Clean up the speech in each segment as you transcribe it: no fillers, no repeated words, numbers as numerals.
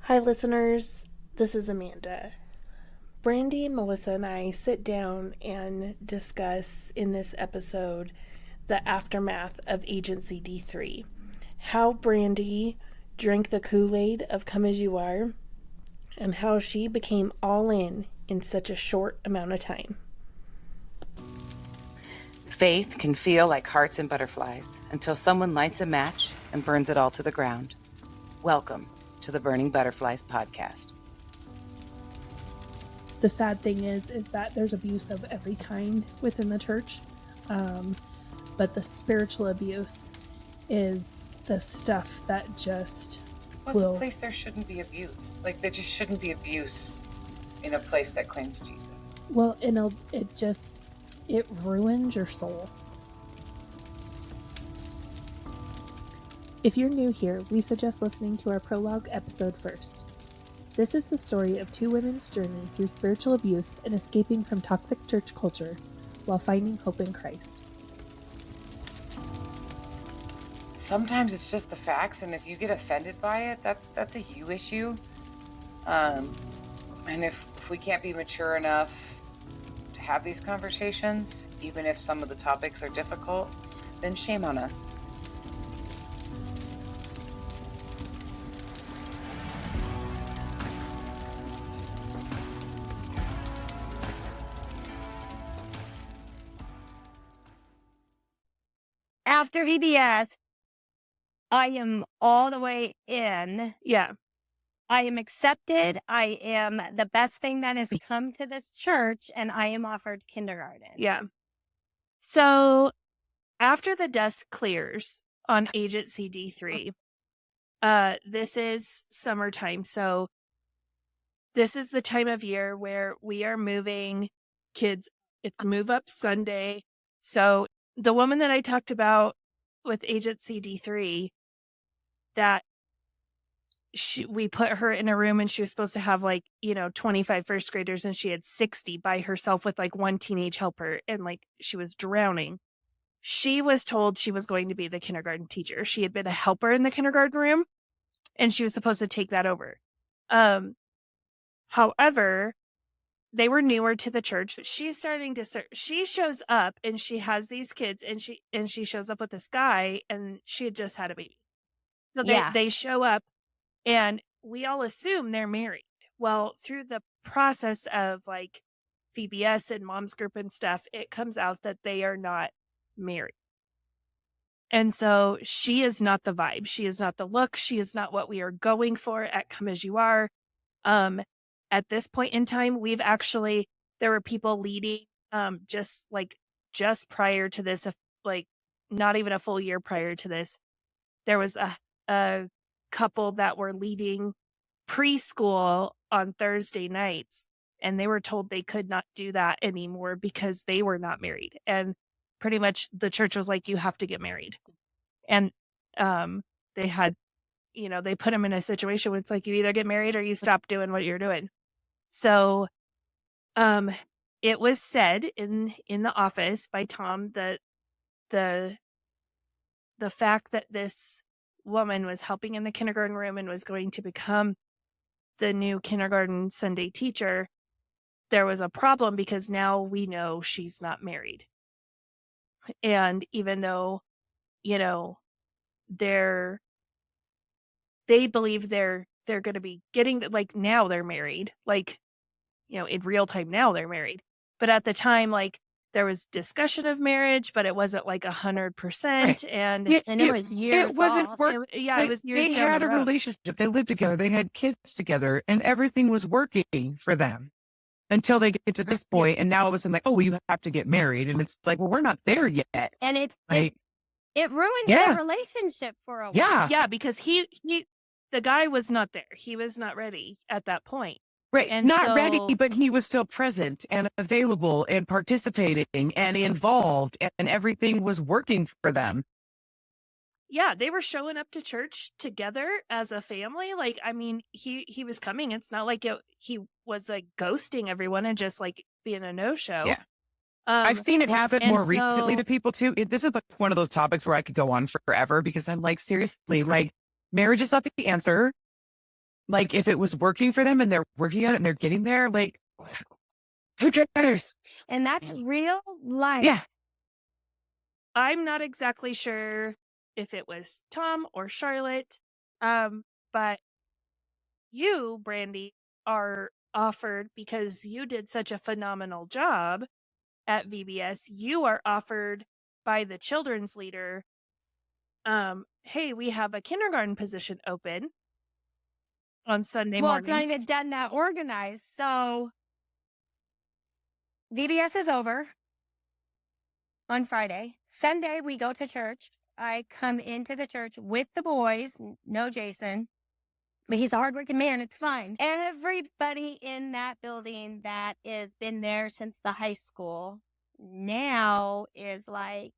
Hi, listeners. This is Amanda. Brandi, Melissa, and I sit down and discuss in this episode the aftermath of Agency D3. How Brandi drank the Kool-Aid of Come As You Are, and how she became all in such a short amount of time. Faith can feel like hearts and butterflies until someone lights a match and burns it all to the ground. Welcome to the Burning Butterflies podcast. The sad thing is that there's abuse of every kind within the church, but the spiritual abuse is the stuff that just It's a place there shouldn't be abuse. Like, there just shouldn't be abuse in a place that claims Jesus. Well, it ruins your soul. If you're new here, we suggest listening to our prologue episode first. This is the story of two women's journey through spiritual abuse and escaping from toxic church culture while finding hope in Christ. Sometimes it's just the facts, and if you get offended by it, that's a you issue. And if we can't be mature enough to have these conversations, even if some of the topics are difficult, then shame on us. After VBS, I am all the way in. Yeah. I am accepted. I am the best thing that has come to this church, and I am offered kindergarten. Yeah. So after the dust clears on Agency D3, this is summertime. So this is the time of year where we are moving kids. It's Move Up Sunday. So the woman that I talked about with Agency D3, that we put her in a room and she was supposed to have 25 first graders, and she had 60 by herself with one teenage helper, and she was drowning. She was told she was going to be the kindergarten teacher. She had been a helper in the kindergarten room, and she was supposed to take that over. However, they were newer to the church. She's starting to she shows up and she has these kids, and she shows up with this guy, and she had just had a baby. So they show up, and we all assume they're married. Well, through the process of VBS and mom's group and stuff, it comes out that they are not married. And so she is not the vibe. She is not the look. She is not what we are going for at Come As You Are. At this point in time, there were people leading, just prior to this, not even a full year prior to this, there was a couple that were leading preschool on Thursday nights, and they were told they could not do that anymore because they were not married. And pretty much the church was like, you have to get married. And they had, they put them in a situation where it's like, you either get married or you stop doing what you're doing. So it was said in the office by Tom that the fact that this woman was helping in the kindergarten room and was going to become the new kindergarten Sunday teacher, there was a problem because now we know she's not married. And even though, they believe they're going to be getting now they're married, in real time now they're married. But at the time, there was discussion of marriage, but it wasn't 100%. Right. And Yeah, it was years It wasn't off. work. It was years They down had the a road. relationship. They lived together. They had kids together, and everything was working for them until they get to this point. And now it was oh, well, you have to get married, and it's well, we're not there yet. And it ruined Yeah. their relationship for a while. Yeah, Yeah, because the guy was not there. He was not ready at that point. right. And Not so- ready, but he was still present and available and participating and involved, and everything was working for them. Yeah, they were showing up to church together as a family. He was coming. It's not he was ghosting everyone and just being a no-show. Yeah. I've seen it happen and more recently so- to people too. This is one of those topics where I could go on forever because I'm seriously, marriage is not the answer. like if it was working for them and they're working on it and they're getting there, like who cares? And that's real life. Yeah. I'm not exactly sure if it was Tom or Charlotte, but you, Brandi, are offered, because you did such a phenomenal job at VBS, you are offered by the children's leader, hey, we have a kindergarten position open on Sunday Well, mornings. it's not even done that organized. So VBS is over on Friday. Sunday, we go to church. I come into the church with the boys. No Jason, but he's a hardworking man. It's fine. Everybody in that building that has been there since the high school now is like,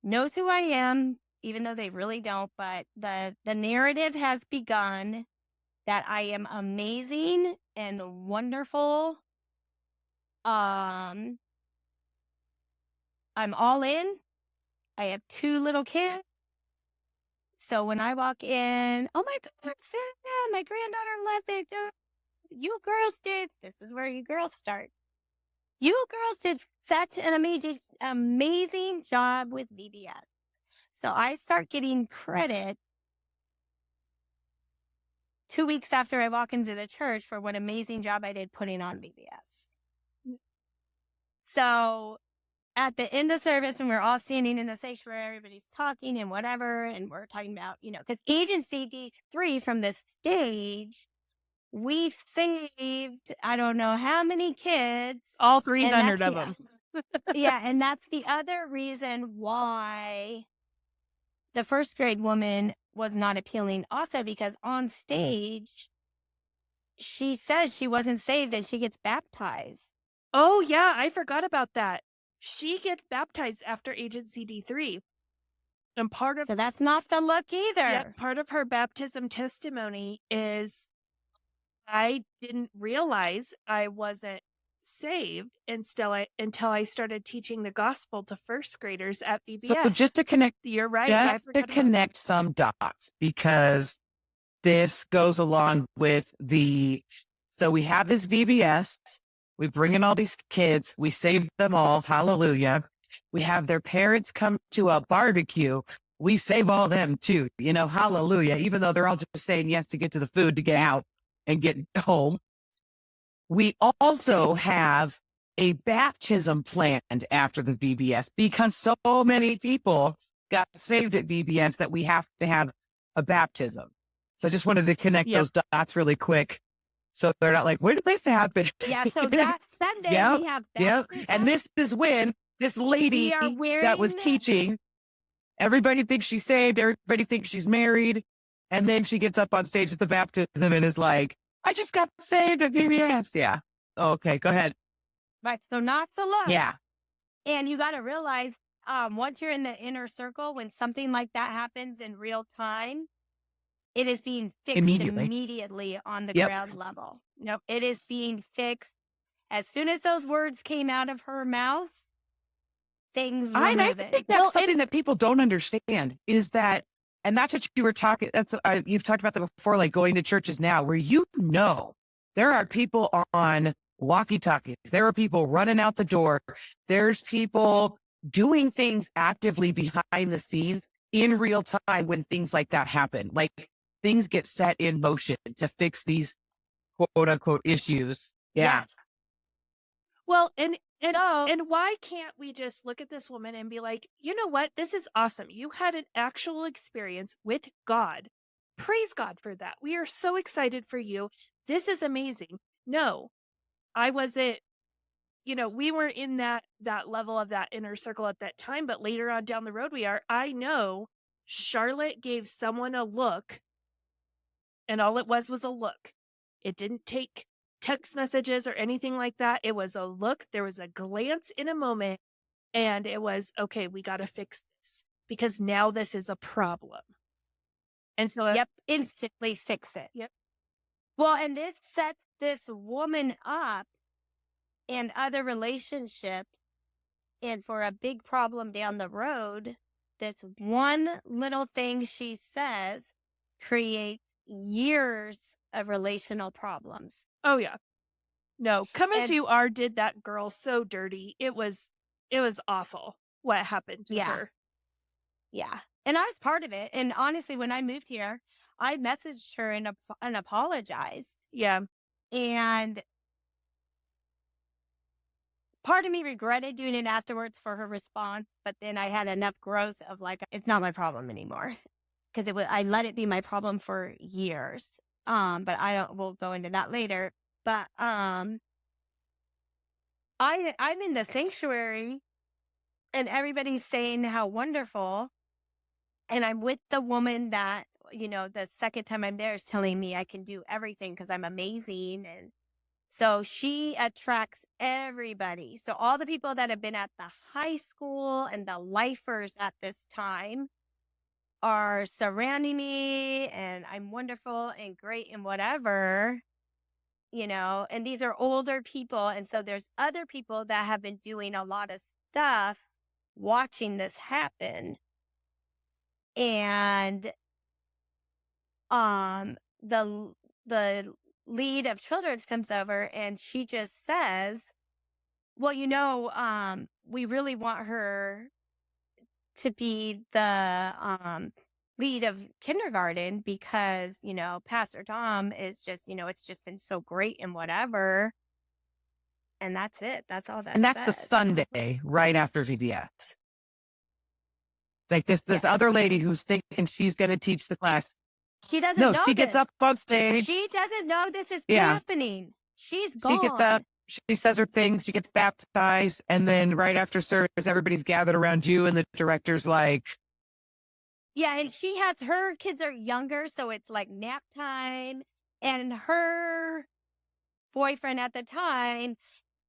knows who I am, even though they really don't. But the narrative has begun that I am amazing and wonderful. I'm all in. I have 2 little kids. So when I walk in, oh my God, Sarah, my granddaughter left it. You girls did. This is where you girls start. You girls did such an amazing job with VBS. So I start getting credit 2 weeks after I walk into the church for what amazing job I did putting on VBS. So at the end of service, when we're all standing in the sanctuary, everybody's talking and whatever, and we're talking about, because Agency D3 from the stage, we saved, I don't know how many kids. All 300 of them. Yeah, and that's the other reason why the first grade woman was not appealing also, because on stage, she says she wasn't saved and she gets baptized. Oh, yeah, I forgot about that. She gets baptized after Agency D3. And so that's not the look either. Yeah, part of her baptism testimony is, I didn't realize I wasn't saved until I started teaching the gospel to first graders at VBS. So just to connect, you're right. just to connect some dots, because this goes along with so we have this VBS, we bring in all these kids, we save them all, hallelujah. We have their parents come to a barbecue, we save all them too, hallelujah, even though they're all just saying yes to get to the food, to get out and get home. We also have a baptism planned after the VBS, because so many people got saved at VBS that we have to have a baptism. So I just wanted to connect those dots really quick, so they're not like, where did this happen? Yeah, so that Sunday we have baptism. And this is when this lady that was teaching, everybody thinks she's saved, everybody thinks she's married, and then she gets up on stage at the baptism and is like, I just got saved at VBS. Yeah. Okay, go ahead. Right, so not the look. Yeah. And you got to realize, once you're in the inner circle, when something like that happens in real time, it is being fixed immediately on the ground level. It is being fixed. As soon as those words came out of her mouth, things were moving. I think that's something that people don't understand, is that, and that's what you were talking, you've talked about that before, like going to churches now where there are people on walkie-talkies, there are people running out the door, there's people doing things actively behind the scenes in real time when things like that happen. Like things get set in motion to fix these quote unquote issues. Yeah. Well, and why can't we just look at this woman and be like, you know what? This is awesome. You had an actual experience with God. Praise God for that. We are so excited for you. This is amazing. No, I wasn't, we weren't in that level of that inner circle at that time, but later on down the road we are. I know Charlotte gave someone a look, and all it was a look. It didn't take text messages or anything like that. It was a look. There was a glance in a moment, and it was, okay, we got to fix this because now this is a problem. And so, instantly fix it. Yep. Well, and this sets this woman up in other relationships, and for a big problem down the road, this one little thing she says creates years of relational problems. Oh yeah. No, Come As And- You Are did that girl so dirty. It was awful what happened to her. Yeah. And I was part of it. And honestly, when I moved here, I messaged her and apologized. Yeah. And part of me regretted doing it afterwards for her response, but then I had enough growth of like, it's not my problem anymore. Because I let it be my problem for years. But we'll go into that later. But I'm in the sanctuary and everybody's saying how wonderful. And I'm with the woman that, the second time I'm there is telling me I can do everything because I'm amazing. And so she attracts everybody. So all the people that have been at the high school and the lifers at this time are surrounding me, and I'm wonderful and great and whatever, and these are older people. And so there's other people that have been doing a lot of stuff watching this happen. And the lead of children's comes over and she just says, well, we really want her to be the lead of kindergarten because, Pastor Tom is just, it's just been so great and whatever. And that's it. That's all that. And that's the Sunday right after VBS. Like this other lady who's thinking she's going to teach the class. She doesn't know. No, she gets up on stage. She doesn't know this is happening. She's gone. She gets up. She says her thing. She gets baptized. And then right after service, everybody's gathered around you. And the director's like. Yeah. And her kids are younger. So it's like nap time. And her boyfriend at the time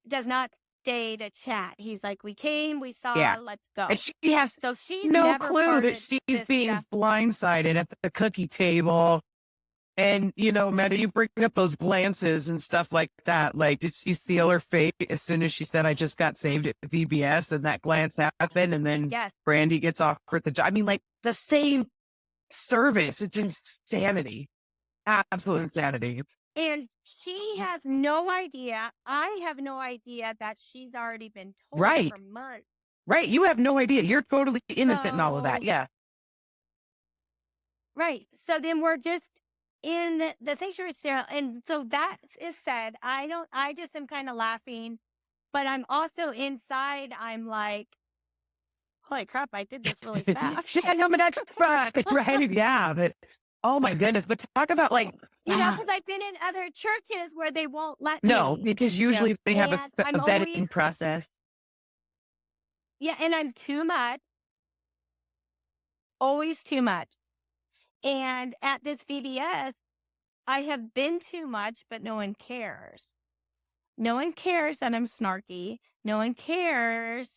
does not stay to chat. He's like, we came, we saw, let's go. And she has she's no clue that she's being blindsided at the cookie table. And, Meta, you bring up those glances and stuff like that. Like, did she seal her fate as soon as she said, I just got saved at VBS and that glance happened? And then Brandi gets offered the job. I mean, like the same service. It's insanity. Absolute insanity. And she has no idea. I have no idea that she's already been told for months. Right. You have no idea. You're totally innocent in all of that. Yeah. Right. So then we're just in the sanctuary sterile. And so that is said, I just am kind of laughing, but I'm also inside. I'm like, holy crap, I did this really fast. Right. Yeah. But oh my goodness. But talk about like, because I've been in other churches where they won't let me. No, because usually they have a vetting process. Yeah. And I'm too much. Always too much. And at this VBS, I have been too much, but no one cares. No one cares that I'm snarky. No one cares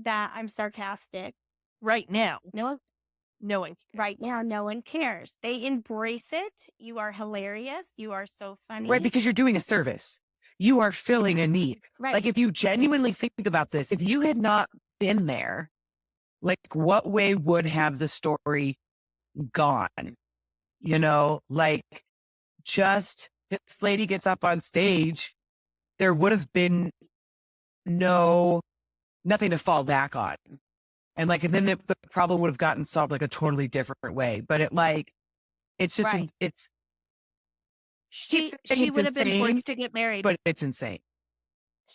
that I'm sarcastic. Right now. No one cares. Right now, no one cares. They embrace it. You are hilarious. You are so funny. Right, because you're doing a service. You are filling a need. Right. Like if you genuinely think about this, if you had not been there, like what way would have the story gone? Like just this lady gets up on stage, there would have been nothing to fall back on. And then the problem would have gotten solved like a totally different way. But it's just, she would have been forced to get married. But it's insane.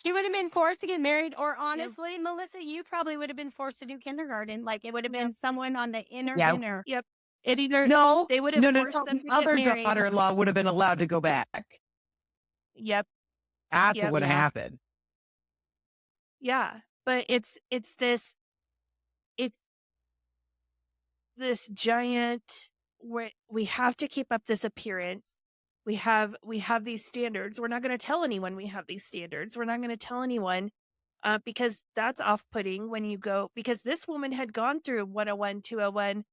She would have been forced to get married, or honestly, Melissa, you probably would have been forced to do kindergarten. Like it would have been someone on the inner. Yep. They would have forced them to get other married. daughter-in-law would have been allowed to go back. Yep. That's what happened. Yeah, but it's this giant where we have to keep up this appearance. We have these standards. We're not going to tell anyone we have these standards. We're not going to tell anyone because that's off-putting when you go, because this woman had gone through 101, 201,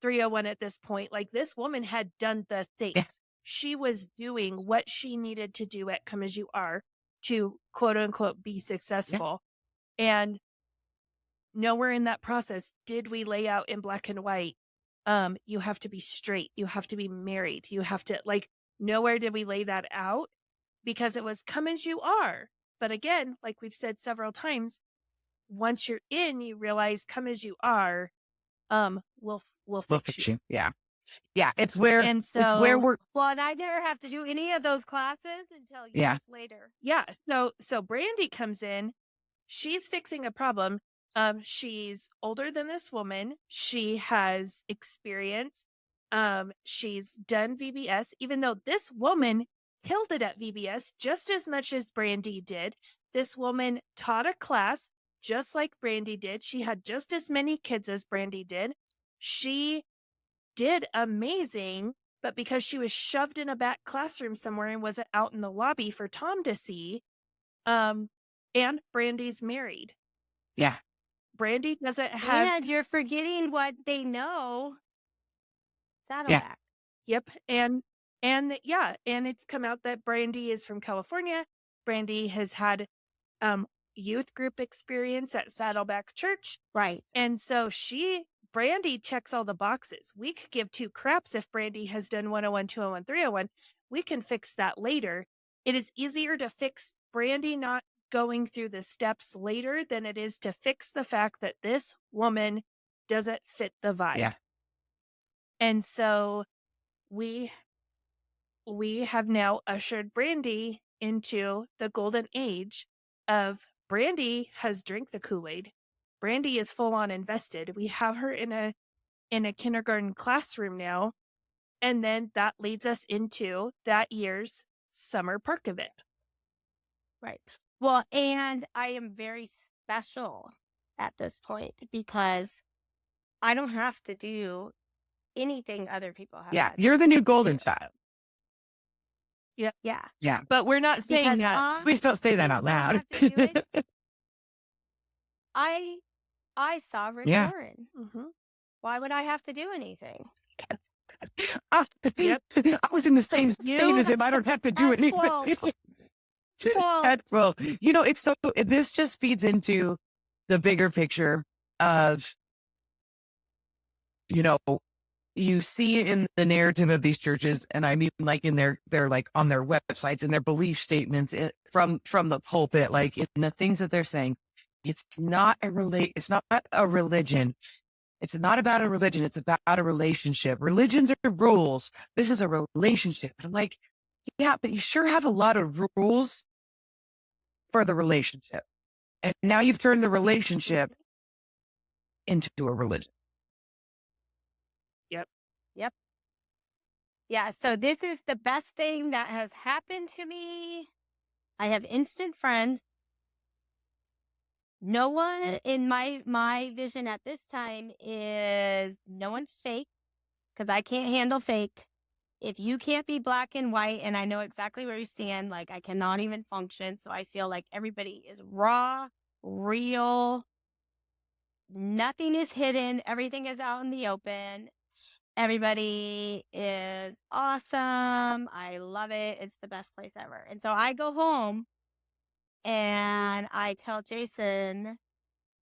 301 at this point. Like this woman had done the things. Yeah. She was doing what she needed to do at Come As You Are to quote unquote be successful. Yeah. And nowhere in that process did we lay out in black and white. You have to be straight. You have to be married. You have to nowhere did we lay that out because it was come as you are. But again, like we've said several times, once you're in, you realize come as you are. We'll fix you. Yeah. Yeah. It's where we're. Well, and I never have to do any of those classes until years later. Yeah. So Brandi comes in. She's fixing a problem. She's older than this woman. She has experience. She's done VBS, even though this woman killed it at VBS just as much as Brandi did. This woman taught a class just like Brandi did. She had just as many kids as Brandi did. She did amazing, but because she was shoved in a back classroom somewhere and wasn't out in the lobby for Tom to see, and Brandi's married. Yeah. Brandi doesn't have... And you're forgetting what they know. Saddleback. Yep. And it's come out that Brandi is from California. Brandi has had youth group experience at Saddleback Church. Right. And so Brandi checks all the boxes. We could give two craps if Brandi has done 101, 201, 301. We can fix that later. It is easier to fix Brandi not going through the steps later than it is to fix the fact that this woman doesn't fit the vibe. Yeah. And so we have now ushered Brandi into the golden age of Brandi has drank the Kool-Aid. Brandi is full on invested. We have her in a kindergarten classroom now. And then that leads us into that year's summer park event. Right. Well, and I am very special at this point because I don't have to do anything other people have. Yeah. You're the new golden child. Yeah. Yeah. Yeah. But we're not saying Because that. Please don't say that out loud. I saw Rick Yeah. Warren. Mm-hmm. Why would I have to do anything? Yep. I was in the same state as him. I don't have to do anything. Well, this just feeds into the bigger picture of, you see in the narrative of these churches, and I mean, like in their like on their websites and their belief statements from the pulpit, like in the things that they're saying, it's not a religion. It's not about a religion. It's about a relationship. Religions are rules. This is a relationship. And I'm like, yeah, but you sure have a lot of rules for the relationship. And now you've turned the relationship into a religion. Yep. Yeah, so this is the best thing that has happened to me. I have instant friends. No one in my vision at this time is no one's fake because I can't handle fake. If you can't be black and white and I know exactly where you stand, like I cannot even function. So I feel like everybody is raw, real. Nothing is hidden. Everything is out in the open. Everybody is awesome. I love it. It's the best place ever. And so I go home and I tell Jason,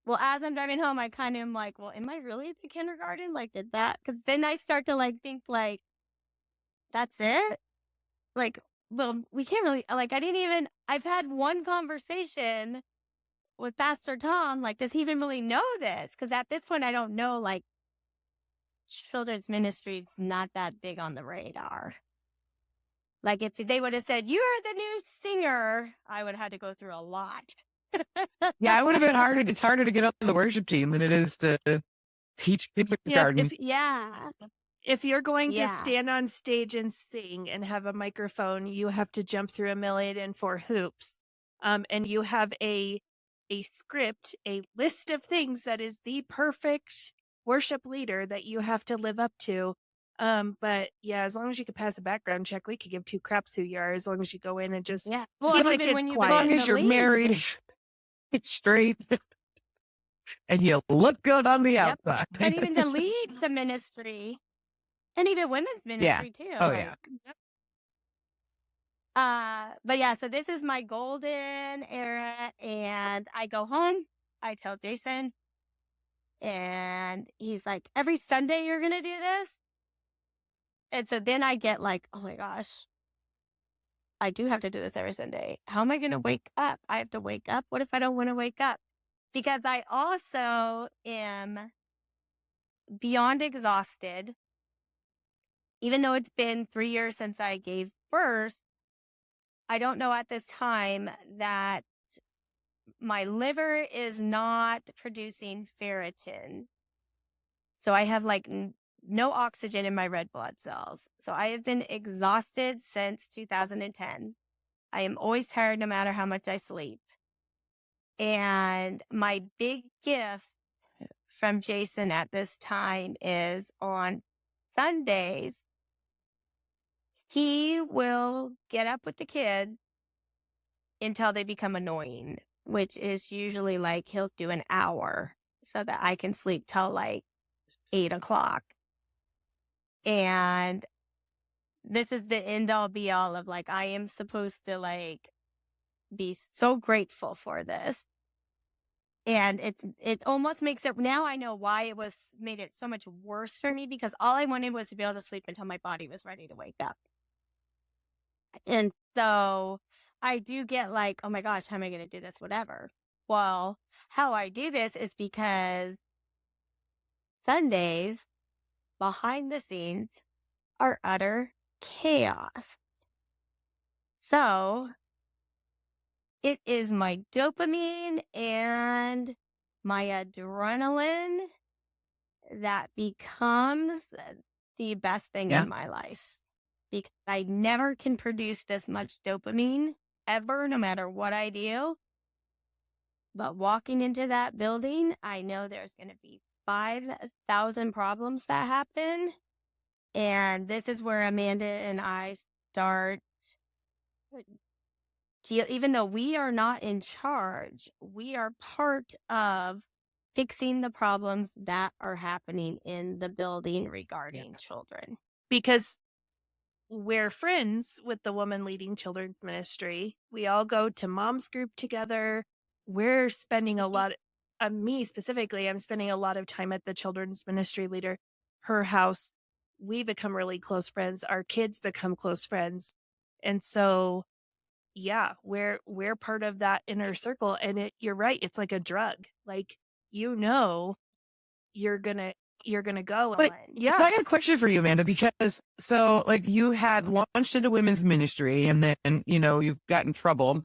well, as I'm driving home, I kind of am like, well, am I really at the kindergarten? Like, did that? Because then I start to like think like, that's it? Like, well, we can't really, like, I've had one conversation with Pastor Tom. Like, does he even really know this? Because at this point, I don't know, like, children's ministry is not that big on the radar. Like, if they would have said, you're the new singer, I would have had to go through a lot. Yeah, it would have been harder. It's harder to get up to the worship team than it is to teach kindergarten. If you're going to stand on stage and sing and have a microphone, you have to jump through 1,004 hoops. And you have a script, a list of things that is the perfect worship leader that you have to live up to. But yeah, as long as you could pass a background check, we could give two craps who you are, as long as you go in and just keep the kids quiet. As long as you're married, it's straight, and you look good on the outside. And even to lead the ministry, and even women's ministry too. Oh, like, but yeah, so this is my golden era, and I go home, I tell Jason, and he's like, every Sunday you're going to do this? And so then I get like, oh my gosh, I do have to do this every Sunday. How am I going to wake up? I have to wake up. What if I don't want to wake up? Because I also am beyond exhausted. Even though it's been 3 years since I gave birth, I don't know at this time that my liver is not producing ferritin. So I have like no oxygen in my red blood cells. So I have been exhausted since 2010. I am always tired no matter how much I sleep. And my big gift from Jason at this time is on Sundays, he will get up with the kids until they become annoying, which is usually like he'll do an hour so that I can sleep till like 8 o'clock. And this is the end all be all of like, I am supposed to like be so grateful for this. And it almost makes it, now I know why it was made it so much worse for me, because all I wanted was to be able to sleep until my body was ready to wake up. And so I do get like, oh my gosh, how am I going to do this? Whatever. Well, how I do this is because Sundays behind the scenes are utter chaos. So it is my dopamine and my adrenaline that becomes the best thing in my life, because I never can produce this much dopamine ever, no matter what I do. But walking into that building, I know there's going to be 5,000 problems that happen. And this is where Amanda and I start, even though we are not in charge, we are part of fixing the problems that are happening in the building regarding children. Because we're friends with the woman leading children's ministry. We all go to mom's group together. We're spending a lot, me specifically, I'm spending a lot of time at the children's ministry leader, her house. We become really close friends. Our kids become close friends. And so, yeah, we're part of that inner circle. And you're right. It's like a drug. Like, you're gonna go. But, yeah. So I got a question for you, Amanda, because so like you had launched into women's ministry and then, you've got in trouble.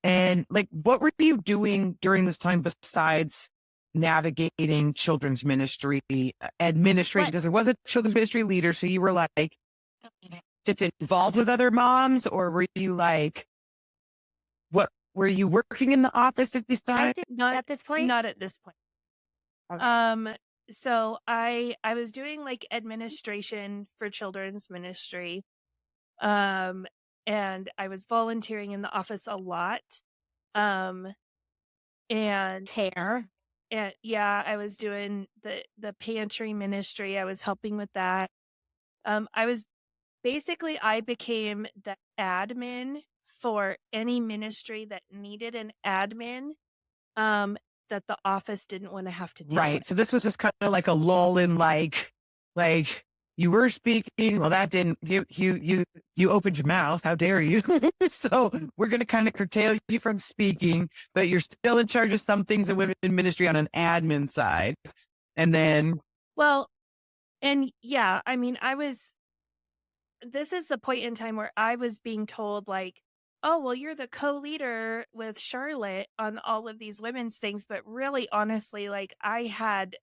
And like, what were you doing during this time besides navigating children's ministry administration? Because there was a children's ministry leader. So you were like, involved with other moms, or were you like, what were you working in the office at this time? Not at this point. Not at this point. Okay. So I was doing like administration for children's ministry. And I was volunteering in the office a lot. And care. And yeah, I was doing the pantry ministry. I was helping with that. I became the admin for any ministry that needed an admin, that the office didn't want to have to deal with. So this was just kind of like a lull in like you were speaking. Well, that didn't, you opened your mouth. How dare you? So we're going to kind of curtail you from speaking, but you're still in charge of some things in women in ministry on an admin side. And then. Well, and yeah, I mean, this is the point in time where I was being told like, oh, well, you're the co-leader with Charlotte on all of these women's things. But really, honestly, like I had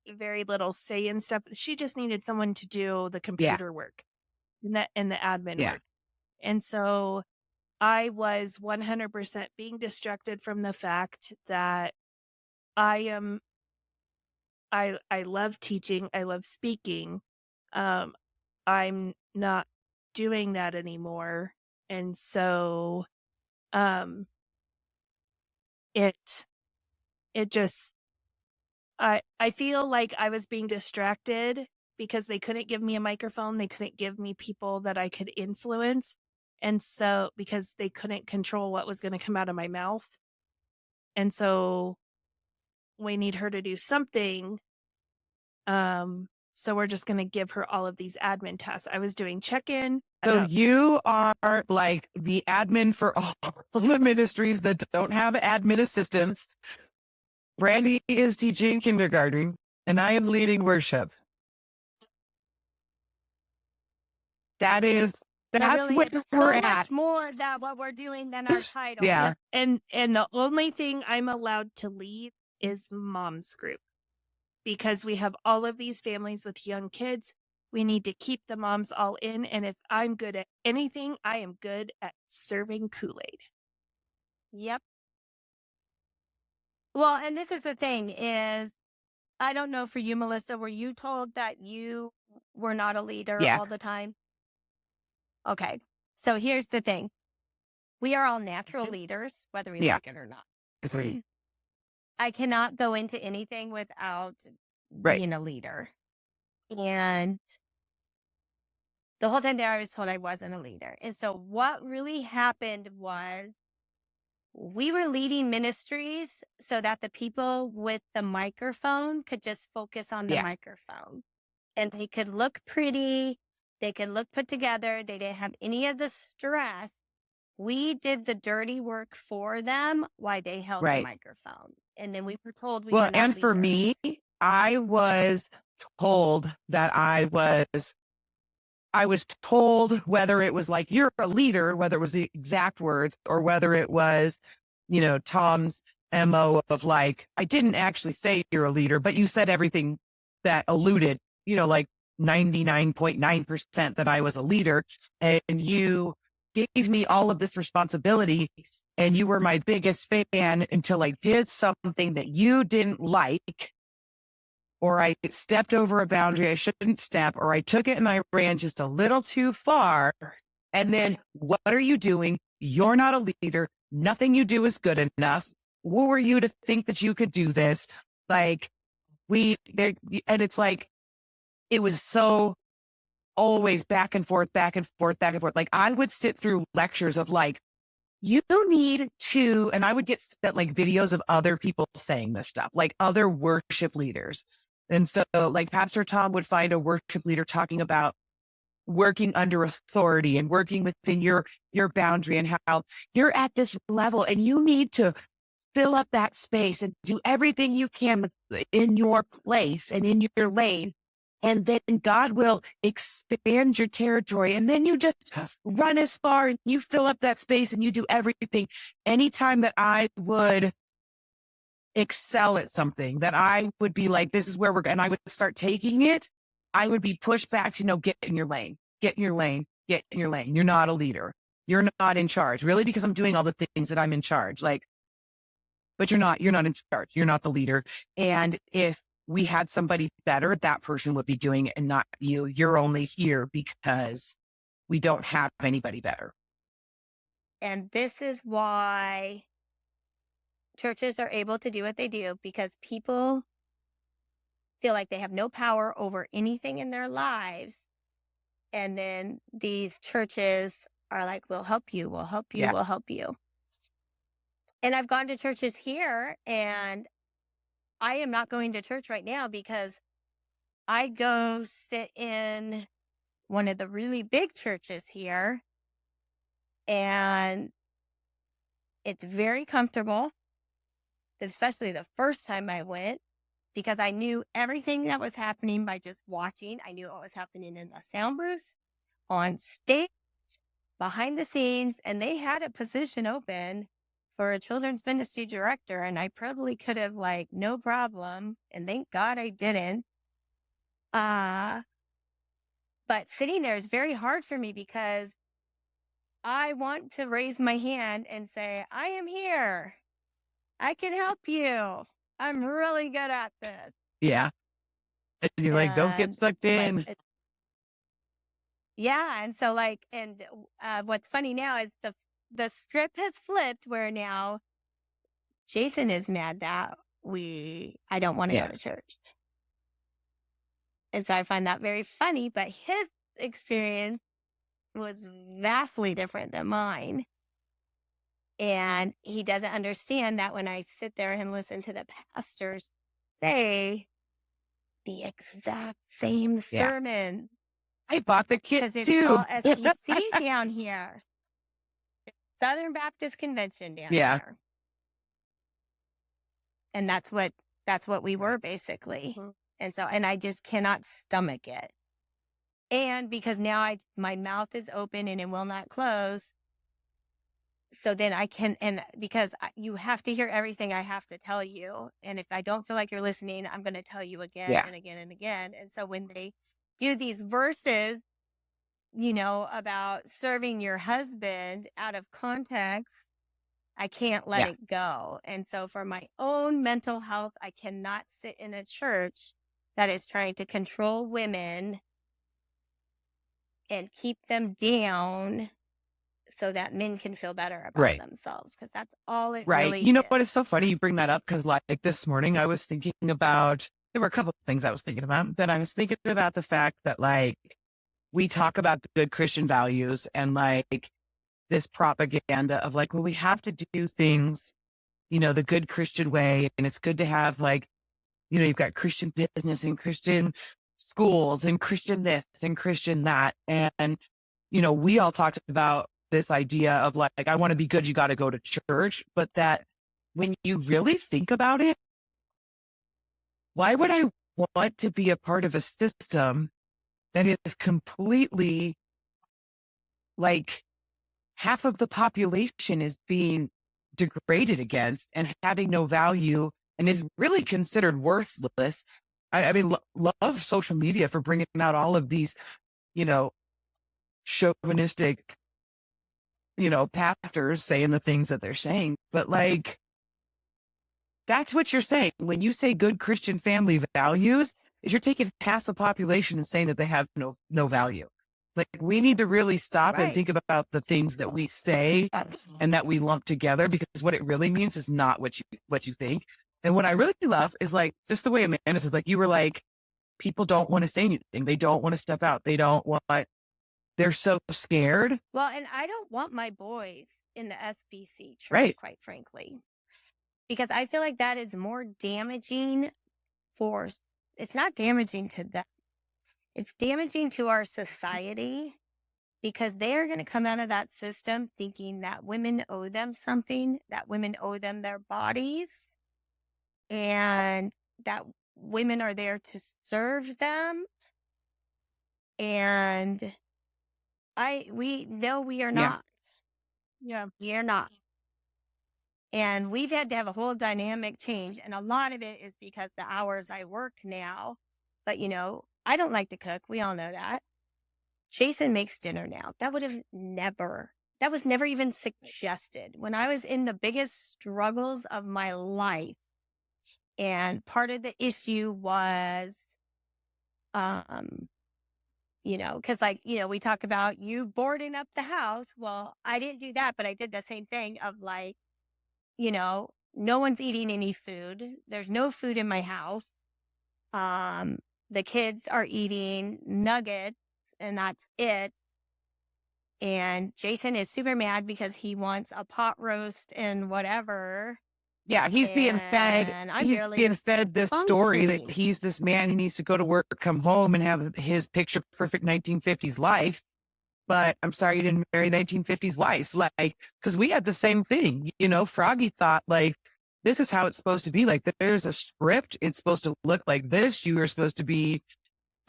very little say in stuff. She just needed someone to do the computer work and the admin work. And so I was 100% being distracted from the fact that I love teaching. I love speaking. I'm not doing that anymore. And so, it just, I feel like I was being distracted because they couldn't give me a microphone. They couldn't give me people that I could influence. And so, because they couldn't control what was going to come out of my mouth. And so we need her to do something. So we're just going to give her all of these admin tasks. I was doing check-in. So you are like the admin for all the ministries that don't have admin assistants. Brandi is teaching kindergarten, and I am leading worship. That's really, where we're so at. much more than what we're doing than our title. Yeah. And the only thing I'm allowed to lead is mom's group, because we have all of these families with young kids. We need to keep the moms all in. And if I'm good at anything, I am good at serving Kool-Aid. Yep. Well, and this is the thing is, I don't know for you, Melissa, were you told that you were not a leader all the time? Okay. So here's the thing. We are all natural leaders, whether we like it or not. Agreed. I cannot go into anything without being a leader. And the whole time there, I was told I wasn't a leader. And so what really happened was we were leading ministries so that the people with the microphone could just focus on the microphone. And they could look pretty. They could look put together. They didn't have any of the stress. We did the dirty work for them while they held the microphone. And then we were told we were not and for leaders. me, I was told that I was told, whether it was like, you're a leader, whether it was the exact words, or whether it was, Tom's MO of like, I didn't actually say you're a leader, but you said everything that alluded, like 99.9% that I was a leader, and you gave me all of this responsibility, and you were my biggest fan until I did something that you didn't like, or I stepped over a boundary I shouldn't step, or I took it and I ran just a little too far. And then what are you doing? You're not a leader. Nothing you do is good enough. Who were you to think that you could do this? Like and it's like, it was so always back and forth, back and forth, back and forth. Like I would sit through lectures of like, you need to, and I would get like videos of other people saying this stuff, like other worship leaders. And so like Pastor Tom would find a worship leader talking about working under authority and working within your boundary, and how you're at this level and you need to fill up that space and do everything you can in your place and in your lane. And then God will expand your territory. And then you just run as far and you fill up that space and you do everything. Anytime that I would excel at something, that I would be like, this is where we're going, and I would start taking it, I would be pushed back to, get in your lane, get in your lane, get in your lane. You're not a leader. You're not in charge. Really? Because I'm doing all the things that I'm in charge. Like, but you're not in charge. You're not the leader. And if we had somebody better, that person would be doing it and not you. You're only here because we don't have anybody better. And this is why churches are able to do what they do, because people feel like they have no power over anything in their lives. And then these churches are like, we'll help you, we'll help you, we'll help you. And I've gone to churches here, and I am not going to church right now because I go sit in one of the really big churches here, and it's very comfortable, especially the first time I went, because I knew everything that was happening by just watching. I knew what was happening in the sound booth, on stage, behind the scenes, and they had a position open for a children's ministry director, and I probably could have, like, no problem, and thank God I didn't. But sitting there is very hard for me because I want to raise my hand and say, I am here. I can help you. I'm really good at this. Yeah. And you're like, don't get sucked in. Like, yeah. And so what's funny now is the script has flipped, where now Jason is mad that I don't want to go to church. And so I find that very funny, but his experience was vastly different than mine. And he doesn't understand that when I sit there and listen to the pastors say, the exact same sermon. I bought the kit because it's too. all SBCs down here. Southern Baptist Convention down here. And that's what we were basically. Mhm. And so, and I just cannot stomach it. And because now my mouth is open and it will not close. So then I can, and because you have to hear everything I have to tell you. And if I don't feel like you're listening, I'm going to tell you again and again and again. And so when they do these verses, you know, about serving your husband out of context, I can't let it go. And so for my own mental health, I cannot sit in a church that is trying to control women and keep them down so that men can feel better about themselves. Because that's all it really You know is. what? It's so funny you bring that up because like this morning I was thinking about, there were a couple of things I was thinking about. Then I was thinking about the fact that like we talk about the good Christian values and like this propaganda of like, well, we have to do things, you know, the good Christian way. And it's good to have like, you know, you've got Christian business and Christian schools and Christian this and Christian that. And, you know, we all talked about this idea of like, I want to be good, you got to go to church. But that when you really think about it, why would I want to be a part of a system that is completely like half of the population is being degraded against and having no value and is really considered worthless? I mean, love social media for bringing out all of these, you know, chauvinistic, you know, pastors saying the things that they're saying. But like, that's what you're saying. When you say good Christian family values, is you're taking half the population and saying that they have no value. Like we need to really stop and think about the things that we say and that we lump together, because what it really means is not what you think. And what I really love is like just the way Amanda says, like you were like, people don't want to say anything. They don't want to step out. They don't want, they're so scared. Well, and I don't want my boys in the SBC church, quite frankly, because I feel like that is more damaging it's not damaging to them. It's damaging to our society because they are going to come out of that system thinking that women owe them something, that women owe them their bodies, and that women are there to serve them. And we know we are not. Yeah. We are not. And we've had to have a whole dynamic change. And a lot of it is because the hours I work now. But, you know, I don't like to cook. We all know that. Jason makes dinner now. That was never even suggested. When I was in the biggest struggles of my life, and part of the issue was, you know, because like, you know, we talk about you boarding up the house. Well, I didn't do that, but I did the same thing of like, you know, no one's eating any food. There's no food in my house. The kids are eating nuggets and that's it. And Jason is super mad because he wants a pot roast and whatever. Yeah, he's being fed. He's being fed this story that he's this man. He needs to go to work, come home, and have his picture perfect 1950s life. But I'm sorry you didn't marry 1950s wife. Like, because we had the same thing. You know, Froggy thought like, this is how it's supposed to be. Like, there's a script. It's supposed to look like this. You are supposed to be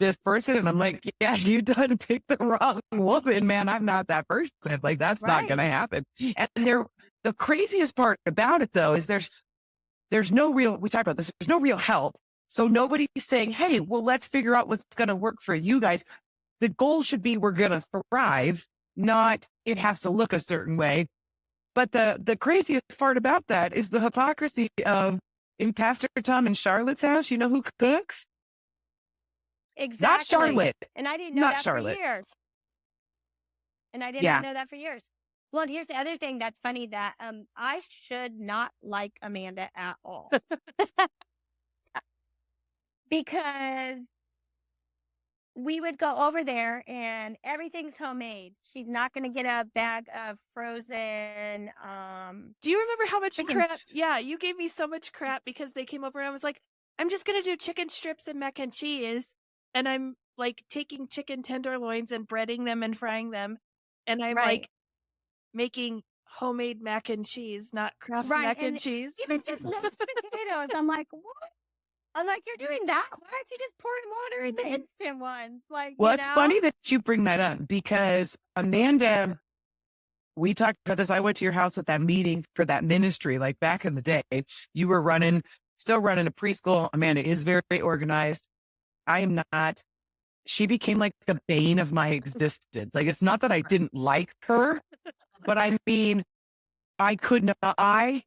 this person. And I'm like, yeah, you done picked the wrong woman, man. I'm not that person. Like, that's not going to happen. And the craziest part about it, though, is there's no real, we talked about this, there's no real help. So nobody's saying, hey, well, let's figure out what's going to work for you guys. The goal should be we're going to thrive, not it has to look a certain way. But the craziest part about that is the hypocrisy of in Pastor Tom and Charlotte's house, you know who cooks? Exactly. Not Charlotte. And I didn't know Not that Charlotte. for years. And I did not know that for years. Well, and here's the other thing that's funny that I should not like Amanda at all. Because we would go over there and everything's homemade. She's not going to get a bag of frozen. Do you remember how much crap? Yeah, you gave me so much crap because they came over and I was like, I'm just going to do chicken strips and mac and cheese. And I'm like taking chicken tenderloins and breading them and frying them. And I'm like making homemade mac and cheese, not Kraft mac and cheese. Even just mashed potatoes. I'm like, what? I'm like, you're doing that? Why aren't you just pouring water in the instant ones? Like, well, it's funny that you bring that up because Amanda, we talked about this. I went to your house at that meeting for that ministry, like back in the day. You were still running a preschool. Amanda is very organized. I am not. She became like the bane of my existence. Like, it's not that I didn't like her, but I mean, I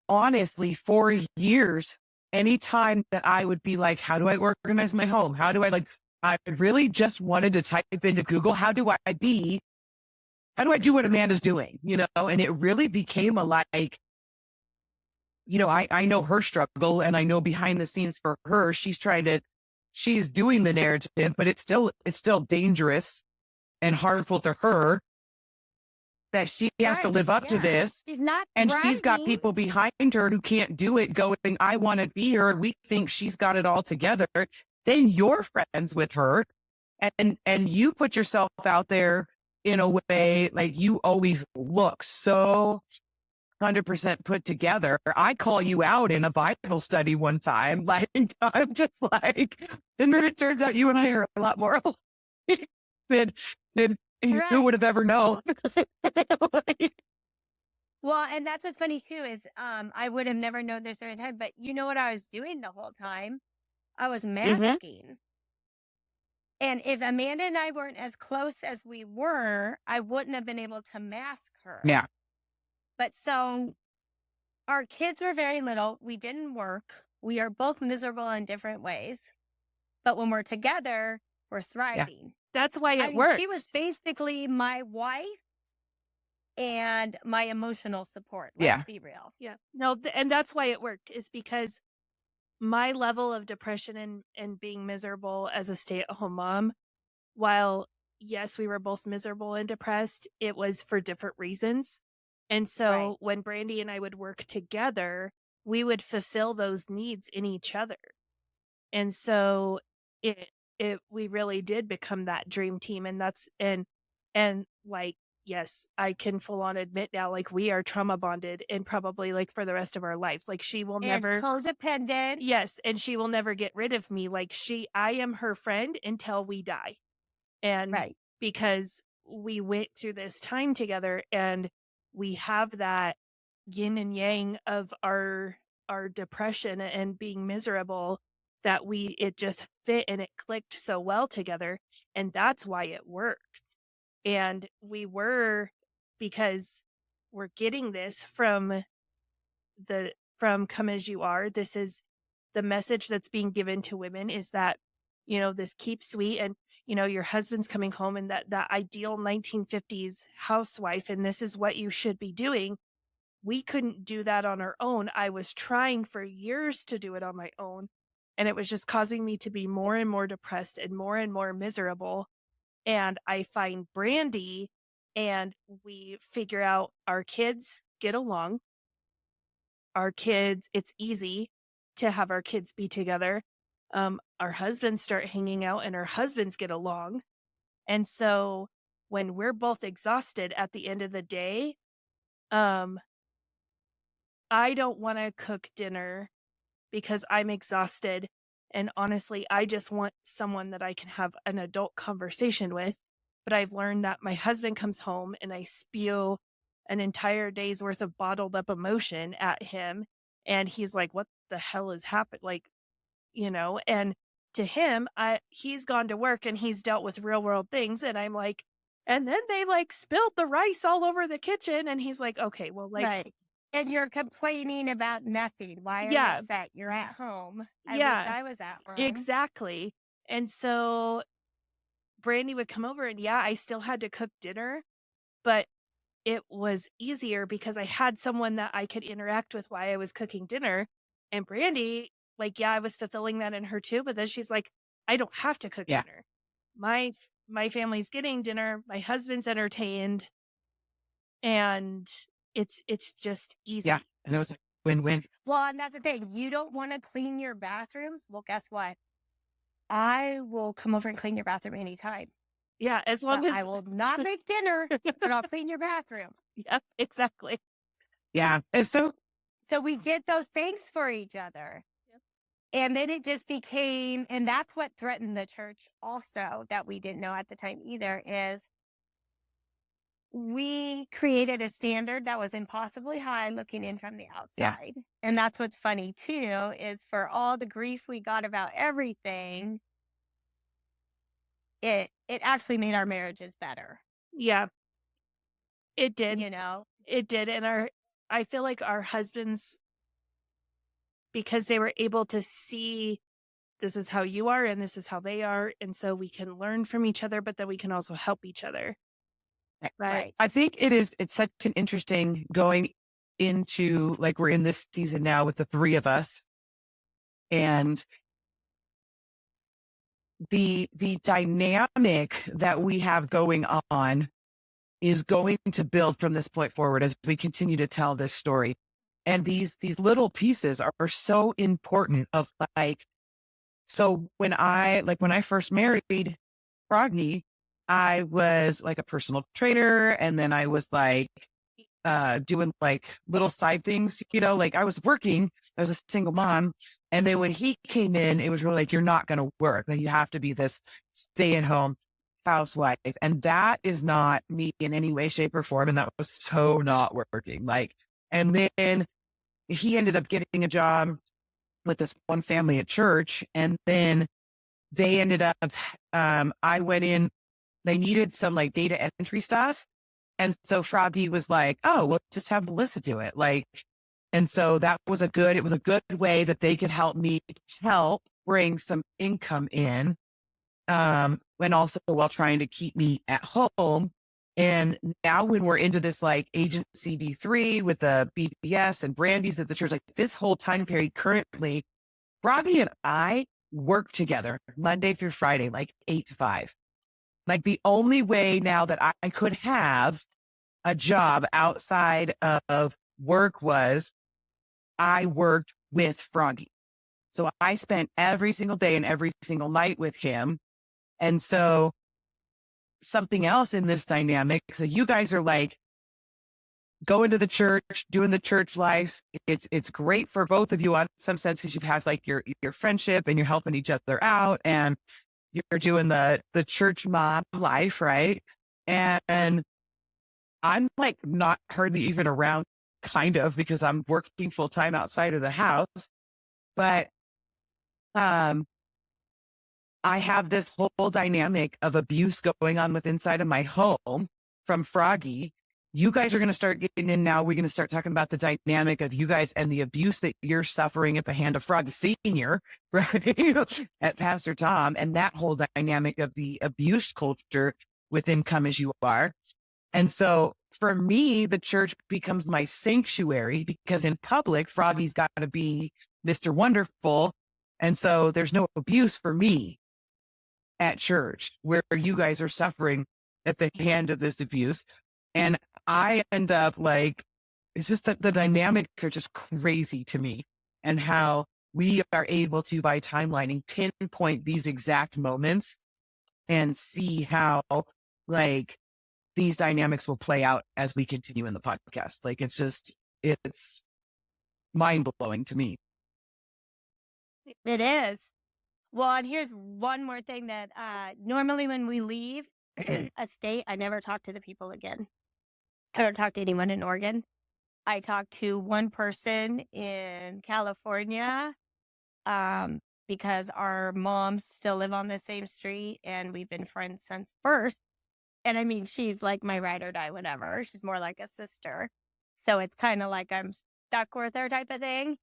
honestly, for years, anytime that I would be like, how do I organize my home? How do I really just wanted to type into Google, how do I do what Amanda's doing, and it really became a like, I know her struggle and I know behind the scenes for her, she's doing the narrative, but it's still dangerous and harmful to her that she has to live up to this. She's not and bragging. She's got people behind her who can't do it going, I want to be her. We think she's got it all together. Then you're friends with her and you put yourself out there in a way like you always look so 100% put together. I call you out in a Bible study one time. Like, I'm just like, and then it turns out you and I are a lot more than who would have ever known. Well, and that's what's funny too, is I would have never known this during time, but you know what I was doing the whole time? I was masking. And if Amanda and I weren't as close as we were, I wouldn't have been able to mask her. Yeah. But so our kids were very little. We didn't work. We are both miserable in different ways. But when we're together, we're thriving. Yeah. That's why it worked. She was basically my wife and my emotional support. Let's be real. Yeah. No, and that's why it worked, is because my level of depression and being miserable as a stay-at-home mom, while yes, we were both miserable and depressed, it was for different reasons. And so when Brandi and I would work together, we would fulfill those needs in each other. And so we really did become that dream team. And and like, yes, I can full on admit now, like, we are trauma bonded and probably like for the rest of our lives. Like, she will never codependent. Yes. And she will never get rid of me. Like, I am her friend until we die. And because we went through this time together and we have that yin and yang of our depression and being miserable, that it just fit and it clicked so well together. And that's why it worked. And because we're getting this from Come As You Are. This is the message that's being given to women, is that, this keep sweet, and, your husband's coming home, and that ideal 1950s housewife, and this is what you should be doing. We couldn't do that on our own. I was trying for years to do it on my own, and it was just causing me to be more and more depressed and more miserable. And I find Brandi, and we figure out our kids get along. It's easy to have our kids be together. Our husbands start hanging out and our husbands get along. And so when we're both exhausted at the end of the day, I don't want to cook dinner because I'm exhausted. And honestly, I just want someone that I can have an adult conversation with. But I've learned that my husband comes home and I spew an entire day's worth of bottled up emotion at him. And he's like, what the hell has happened? Like, and to him, he's gone to work and he's dealt with real world things. And I'm like, and then they like spilled the rice all over the kitchen. And he's like, okay, well, like, and you're complaining about nothing. Why are you upset? You're at home. I wish I was at home. Exactly. And so Brandi would come over and I still had to cook dinner, but it was easier because I had someone that I could interact with while I was cooking dinner. And Brandi, like, I was fulfilling that in her too, but then she's like, I don't have to cook dinner. My family's getting dinner. My husband's entertained. And it's just easy. Yeah. And it win-win. Well, and that's the thing. You don't want to clean your bathrooms? Well, guess what? I will come over and clean your bathroom anytime. Yeah, as long But as I will not make dinner, but I'll clean your bathroom. Yep, exactly. Yeah. And so we get those things for each other. Yep. And then it just became, and that's what threatened the church also, that we didn't know at the time either, is we created a standard that was impossibly high looking in from the outside. Yeah. And that's what's funny too, is for all the grief we got about everything, it actually made our marriages better. Yeah. It did. It did. And I feel like our husbands, because they were able to see this is how you are and this is how they are. And so we can learn from each other, but then we can also help each other. Right. I think it's such an interesting going into, like, we're in this season now with the three of us, and the dynamic that we have going on is going to build from this point forward as we continue to tell this story. And these little pieces are so important of, like, so when I first married Brandi, I was like a personal trainer, and then I was like doing like little side things, like I was working. I was a single mom. And then when he came in, it was really like, you're not going to work. Like, you have to be this stay-at-home housewife. And that is not me in any way, shape, or form. And that was so not working. Like, and then he ended up getting a job with this one family at church. And then they ended up, I went in, they needed some like data entry stuff. And so Froggy was like, oh, well, just have Melissa do it. Like, and so that was it was a good way that they could help me bring some income in. And also while trying to keep me at home. And now when we're into this like Agency D3 with the VBS and Brandi's at the church, like this whole time period currently, Froggy and I work together Monday through Friday, like 8 to 5. Like, the only way now that I could have a job outside of work was I worked with Froggy. So I spent every single day and every single night with him. And so something else in this dynamic. So you guys are like going to the church, doing the church life. It's great for both of you on some sense, because you have like your friendship and you're helping each other out, and you're doing the church mom life, right? And I'm like not hardly even around, kind of, because I'm working full time outside of the house. But I have this whole dynamic of abuse going on with inside of my home from Froggy. You guys are going to start getting in now. We're going to start talking about the dynamic of you guys and the abuse that you're suffering at the hand of Froggy Senior, right? At Pastor Tom, and that whole dynamic of the abuse culture within Come As You Are. And so for me, the church becomes my sanctuary, because in public, Froggy's got to be Mr. Wonderful. And so there's no abuse for me at church, where you guys are suffering at the hand of this abuse. And I end up like, it's just that the dynamics are just crazy to me, and how we are able to, by timelining, pinpoint these exact moments and see how like these dynamics will play out as we continue in the podcast. Like, it's mind blowing to me. It is. Well, and here's one more thing that normally when we leave a state, I never talk to the people again. I don't talk to anyone in Oregon. I talked to one person in California because our moms still live on the same street, and we've been friends since birth. And I mean, she's like my ride or die, whatever. She's more like a sister. So it's kind of like I'm stuck with her type of thing.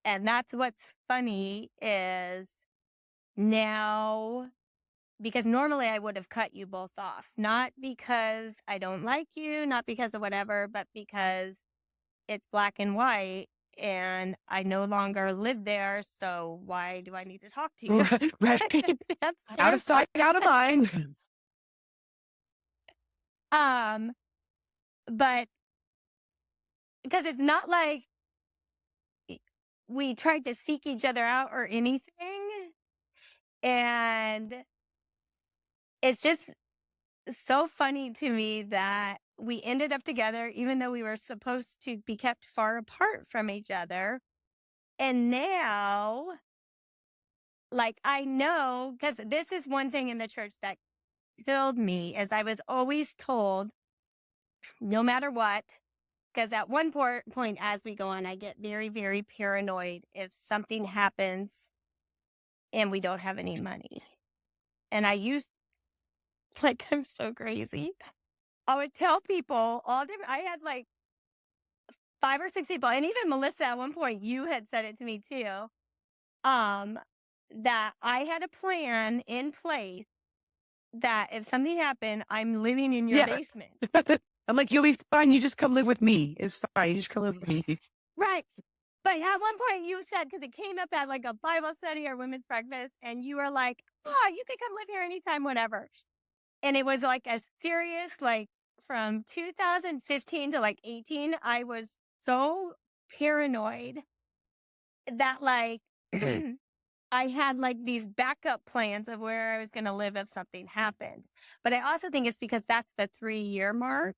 And that's what's funny is now, because normally I would have cut you both off, not because I don't like you, not because of whatever, but because it's black and white and I no longer live there. So why do I need to talk to you? Right. Out of sight, out of mind. But because it's not like we tried to seek each other out or anything. And it's just so funny to me that we ended up together, even though we were supposed to be kept far apart from each other. And now, like, I know, because this is one thing in the church that killed me, is I was always told, no matter what, because at one point as we go on, I get very, very paranoid if something happens and we don't have any money. And I used, like, I'm so crazy. I would tell people all different, I had like 5 or 6 people, and even Melissa, at one point, you had said it to me too, that I had a plan in place that if something happened, I'm living in your basement. I'm like, you'll be fine. You just come live with me. It's fine. You just come live with me. Right. But at one point you said, because it came up at like a Bible study or women's breakfast, and you were like, oh, you could come live here anytime, whatever. And it was like a serious, like from 2015 to like 18, I was so paranoid that like I had like these backup plans of where I was going to live if something happened. But I also think it's because that's the 3-year mark.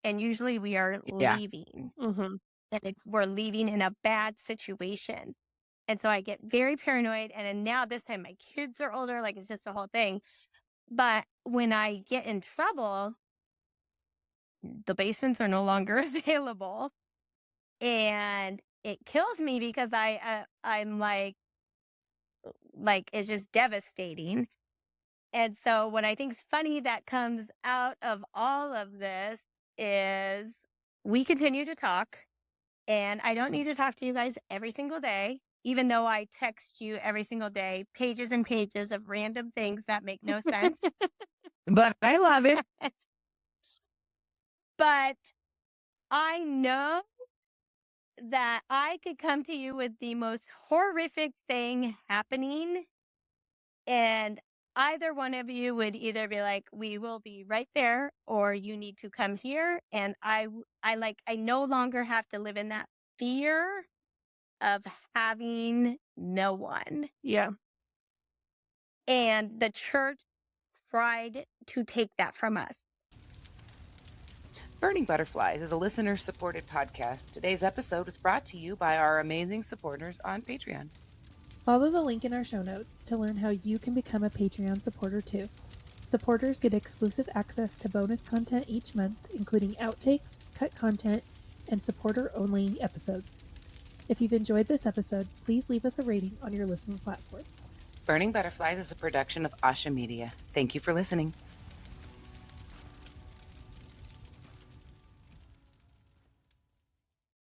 And usually we are leaving. Mm-hmm. And we're leaving in a bad situation. And so I get very paranoid. And then now this time my kids are older. Like, it's just a whole thing. But when I get in trouble, the basements are no longer available. And it kills me because I'm like, it's just devastating. And so what I think is funny that comes out of all of this is we continue to talk, and I don't need to talk to you guys every single day, even though I text you every single day, pages and pages of random things that make no sense. But I love it. But I know that I could come to you with the most horrific thing happening, and either one of you would either be like, we will be right there, or you need to come here. And I no longer have to live in that fear of having no one. Yeah. And the church tried to take that from us. Burning Butterflies is a listener-supported podcast. Today's episode is brought to you by our amazing supporters on Patreon. Follow the link in our show notes to learn how you can become a Patreon supporter too. Supporters get exclusive access to bonus content each month, including outtakes, cut content, and supporter-only episodes. If you've enjoyed this episode, please leave us a rating on your listening platform. Burning Butterflies is a production of Asha Media. Thank you for listening.